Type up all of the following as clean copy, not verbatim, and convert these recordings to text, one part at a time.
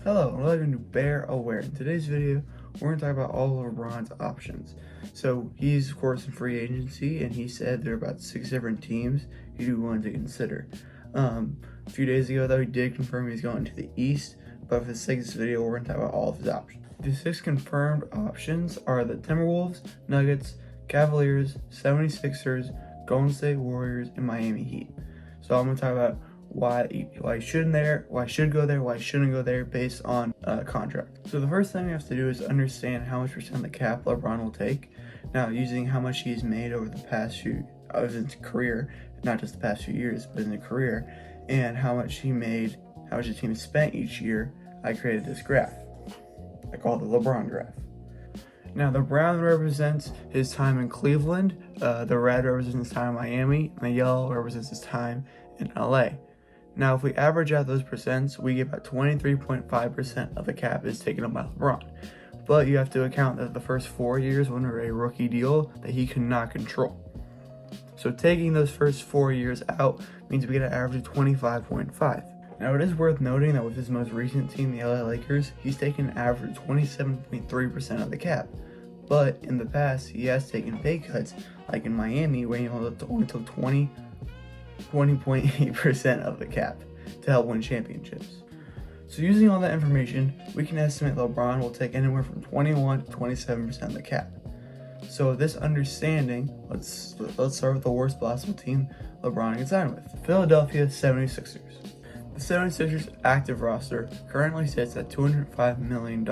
Hello, and welcome to Bear Aware. In today's video, we're going to talk about all of LeBron's options. So he's, of course, in free agency, and he said there are about 6 different teams he'd be willing to consider. A few days ago, though, he did confirm he's going to the East, but for the sake of this video, we're going to talk about all of his options. The 6 confirmed options are the Timberwolves, Nuggets, Cavaliers, 76ers, Golden State Warriors, and Miami Heat. So I'm going to talk about why he shouldn't there, why he should go there, why he shouldn't go there based on contract. So the first thing we have to do is understand how much percent of the cap LeBron will take. Now, using how much he's made over the past few of his career, not just the past few years, but in the career, and how much he made, how much the team spent each year, I created this graph. I call it the LeBron graph. Now, the brown represents his time in Cleveland, the red represents his time in Miami, and the yellow represents his time in LA. Now, if we average out those percents, we get about 23.5% of the cap is taken up by LeBron. But you have to account that the first 4 years were under a rookie deal that he could not control. So taking those first 4 years out means we get an average of 25.5. Now, it is worth noting that with his most recent team, the LA Lakers, he's taken an average of 27.3% of the cap. But in the past, he has taken pay cuts, like in Miami, where he only took 20.8% of the cap to help win championships. So using all that information, we can estimate LeBron will take anywhere from 21 to 27% of the cap. So with this understanding, let's start with the worst possible team LeBron can sign with, Philadelphia 76ers. The 76ers active roster currently sits at $205 million.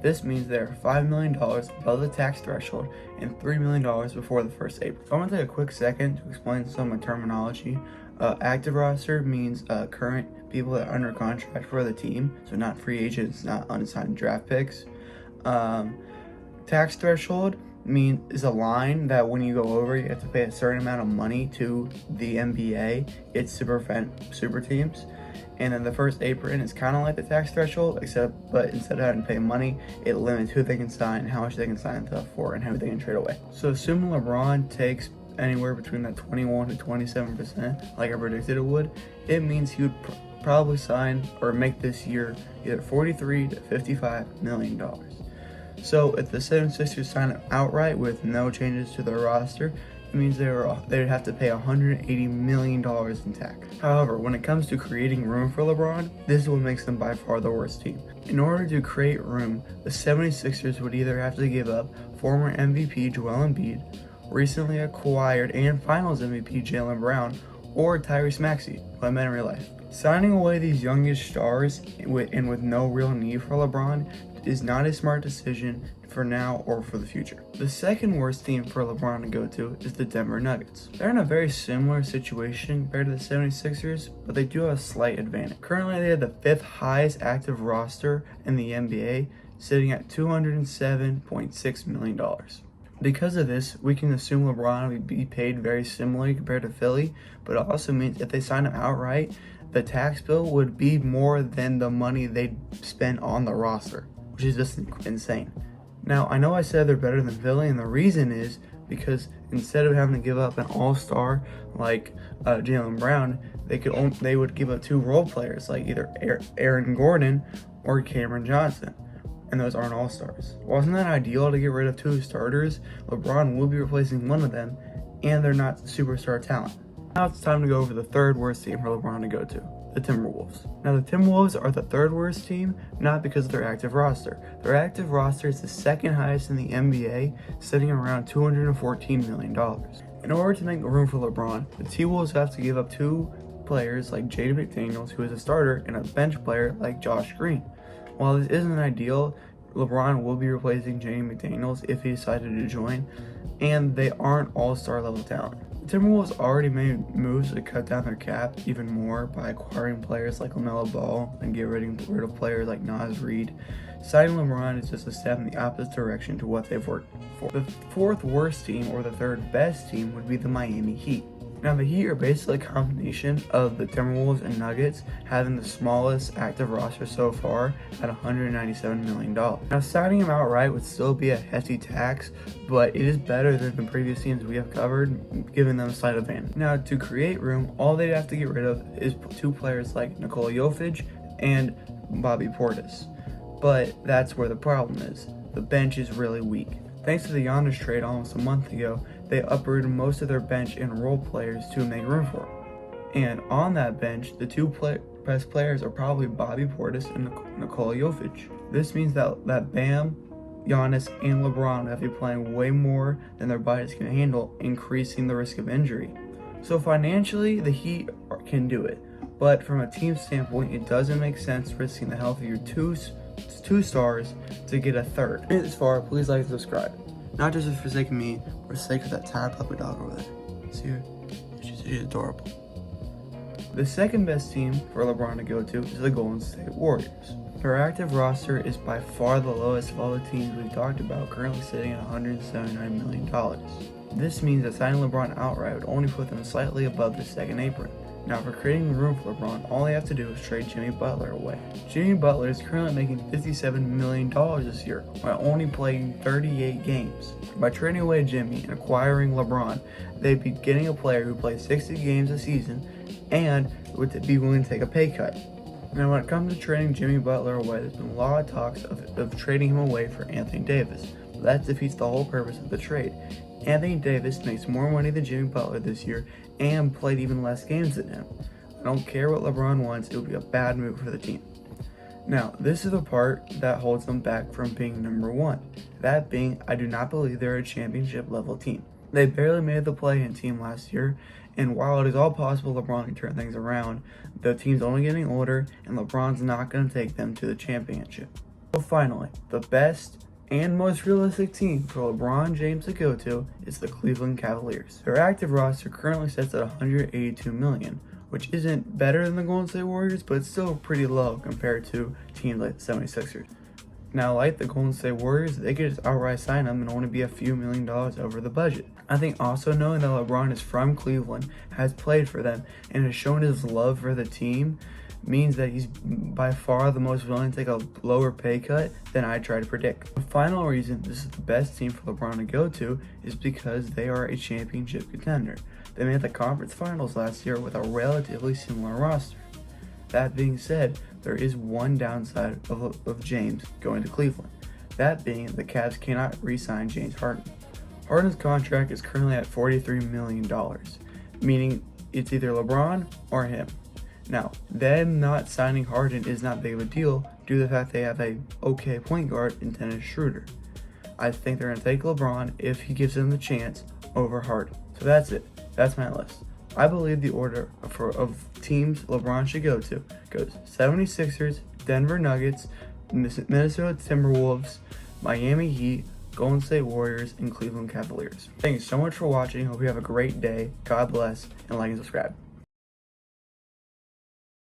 This means they are $5 million above the tax threshold and $3 million before the 1st April. So I'm going to take a quick second to explain some of the terminology. Active roster means current people that are under contract for the team, so not free agents, not unsigned draft picks. Tax threshold is a line that when you go over, you have to pay a certain amount of money to the NBA. It's to prevent super teams. And then the first apron is kind of like the tax threshold, but instead of having to pay money, it limits who they can sign, how much they can sign stuff for, and how they can trade away. So assuming LeBron takes anywhere between that 21 to 27%, like I predicted it would, it means he would probably sign or make this year either $43 to $55 million. So if the 76ers sign him outright with no changes to their roster, it means they would have to pay $180 million in tax. However, when it comes to creating room for LeBron, this is what makes them by far the worst team. In order to create room, the 76ers would either have to give up former MVP Joel Embiid, recently acquired and finals MVP Jaylen Brown, or Tyrese Maxey, who I met in real life. Signing away these youngest stars with no real need for LeBron is not a smart decision for now or for the future. The second worst team for LeBron to go to is the Denver Nuggets. They're in a very similar situation compared to the 76ers, but they do have a slight advantage. Currently, they have the 5th highest active roster in the NBA, sitting at $207.6 million. Because of this, we can assume LeBron will be paid very similarly compared to Philly, but it also means if they sign him outright, the tax bill would be more than the money they'd spend on the roster, which is just insane. Now, I know I said they're better than Philly, and the reason is because instead of having to give up an all-star like Jaylen Brown, they would give up 2 role players like either Aaron Gordon or Cameron Johnson, and those aren't all-stars. Wasn't that ideal to get rid of 2 starters? LeBron will be replacing one of them, and they're not superstar talent. Now it's time to go over the third worst team for LeBron to go to, the Timberwolves. Now the Timberwolves are the 3rd worst team, not because of their active roster. Their active roster is the 2nd highest in the NBA, sitting around $214 million. In order to make room for LeBron, the T-Wolves have to give up 2 players like Jaden McDaniels, who is a starter, and a bench player like Josh Green. While this isn't ideal, LeBron will be replacing Jaden McDaniels if he decided to join, and they aren't all-star level talent. The Timberwolves already made moves to cut down their cap even more by acquiring players like LaMelo Ball and getting rid of players like Naz Reid. Signing LeBron is just a step in the opposite direction to what they've worked for. The 4th worst team, or the 3rd best team, would be the Miami Heat. Now the Heat are basically a combination of the Timberwolves and Nuggets, having the smallest active roster so far at $197 million. Now signing him outright would still be a hefty tax, but it is better than the previous teams we have covered, giving them a slight advantage. Now to create room, all they'd have to get rid of is 2 players like Nikola Jokic and Bobby Portis. But that's where the problem is. The bench is really weak. Thanks to the Giannis trade almost a month ago, they uprooted most of their bench and role players to make room for him. And on that bench, the two best players are probably Bobby Portis and Nikola Jokic. This means that Bam, Giannis, and LeBron have to be playing way more than their bodies can handle, increasing the risk of injury. So financially, the Heat can do it. But from a team standpoint, it doesn't make sense risking the health of your two stars to get a third. If you made it this far, please like and subscribe. Not just for the sake of me, but for the sake of that tiny puppy dog over there. See her? She's adorable. The second best team for LeBron to go to is the Golden State Warriors. Their active roster is by far the lowest of all the teams we've talked about, currently sitting at $179 million. This means that signing LeBron outright would only put them slightly above the second apron. Now, for creating room for LeBron, all they have to do is trade Jimmy Butler away. Jimmy Butler is currently making $57 million this year, while only playing 38 games. By trading away Jimmy and acquiring LeBron, they'd be getting a player who plays 60 games a season and would be willing to take a pay cut. Now, when it comes to trading Jimmy Butler away, there's been a lot of talks of trading him away for Anthony Davis. But that defeats the whole purpose of the trade. Anthony Davis makes more money than Jimmy Butler this year and played even less games than him. I don't care what LeBron wants, it would be a bad move for the team. Now, this is the part that holds them back from being number one. That being, I do not believe they're a championship level team. They barely made the play-in team last year, and while it is all possible LeBron can turn things around, the team's only getting older, and LeBron's not going to take them to the championship. So finally, the best and most realistic team for LeBron James to go to is the Cleveland Cavaliers. Their active roster currently sits at $182 million, which isn't better than the Golden State Warriors, but it's still pretty low compared to teams like the 76ers. Now, like the Golden State Warriors, they could just outright sign them and only be a few $1 million over the budget. I think also knowing that LeBron is from Cleveland, has played for them, and has shown his love for the team means that he's by far the most willing to take a lower pay cut than I try to predict. The final reason this is the best team for LeBron to go to is because they are a championship contender. They made the conference finals last year with a relatively similar roster. That being said, there is one downside of James going to Cleveland. That being, the Cavs cannot re-sign James Harden. Harden's contract is currently at $43 million, meaning it's either LeBron or him. Now, them not signing Harden is not big of a deal due to the fact they have a okay point guard in Dennis Schroeder. I think they're going to take LeBron if he gives them the chance over Harden. So that's it. That's my list. I believe the order of teams LeBron should go to goes 76ers, Denver Nuggets, Minnesota Timberwolves, Miami Heat, Golden State Warriors, and Cleveland Cavaliers. Thank you so much for watching. Hope you have a great day. God bless, and like and subscribe.